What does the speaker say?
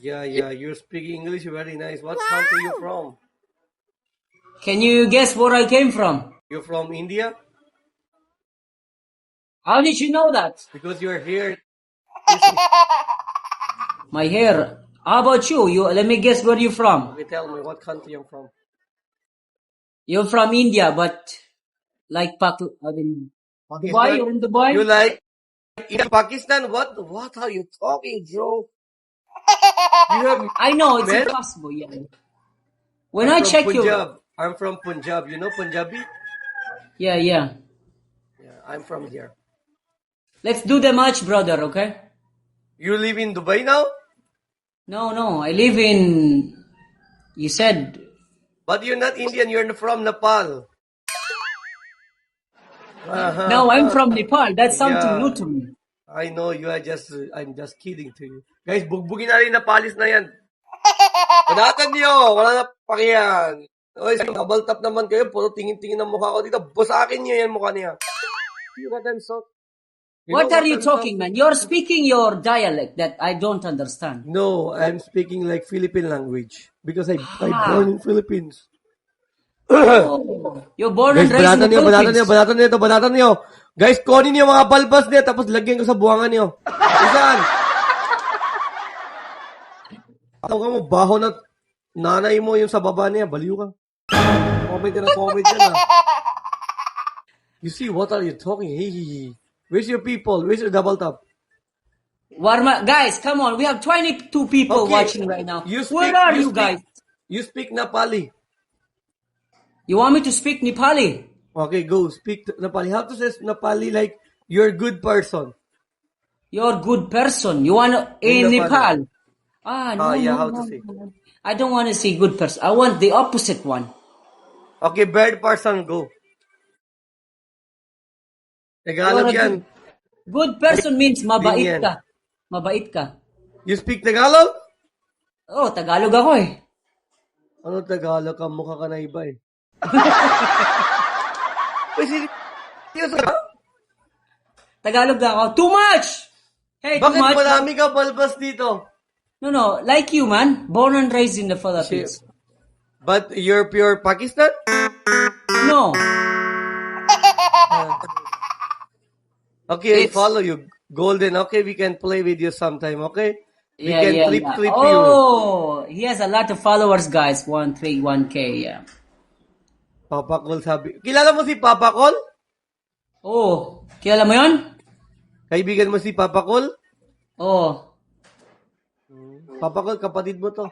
Yeah, you're speaking English very nice. What country you from? Can you guess where I came from? You're from India? How did you know that? Because you're here. My hair. How about you? Let me guess where you from. Okay, tell me what country I'm from. You're from India, but like Dubai. You're in Dubai. You like Pakistan? What are you talking, bro? You have I know it's men? impossible. Yeah. When I'm I from check your, Punjab. I'm from Punjab. You know Punjabi? yeah. Yeah, I'm from here. Let's do the match, brother. Okay? You live in Dubai now? No. I live in. You said. But you're not Indian. You're from Nepal. No, I'm from Nepal. That's something new Yeah, to me. I know you are just, I'm just kidding to you. Guys, bugbugin na rin na palis na yan. Panatan niyo, wala na pakiyan. Oy, double tap naman kayo, puro tingin-tingin ang mukha ko dito. Busakin niyo yan mukha niya. See what I'm so... What are you talking, man? You're speaking your dialect that I don't understand. No, I'm speaking like Philippine language. Because I'm born in Philippines. You're born Guys, and raised in the Philippines. banatan niyo. Guys, kunin niyo mga balbas niya, tapos lagyan ko sa buwangan niyo. Isaan? Tawag mo, baho na nanay mo yung sa baba niya. Baliw ka. Comment ka na comment yan, You see, what are you talking? Hey. Where's your people? Where's your double tap? Guys, come on. We have 22 people watching right now. Where are you guys? You speak Nepali. You want me to speak Nepali? Okay, go. Speak Nepali. How to say Nepali like you're a good person? You're a good person. You want to, in Nepal? No, yeah, no, how no, to say? no. I don't want to say good person. I want the opposite one. Okay, bad person, go. Tagalog yan. Good person means mabait Ganyan. ka. Mabait ka. You speak Tagalog? Oh, Tagalog ako eh. Ano Tagalog ka? Mukha ka na iba eh. Uy, seryoso ka? Tagalog ako. Too much! Hey, too Bakit much. marami ka balbas dito? No. Like you, man. Born and raised in the Philippines. But you're pure Pakistan? No. Okay, I follow you. Golden, okay, we can play with you sometime, okay? We can clip you. Oh, he has a lot of followers, guys. 1K, yeah. Papa Col sabi. Kilala mo si Papa Col? Oh, kilala mo yun? Kaibigan mo si Papa Col? Oh. Papa Col, kapatid mo to.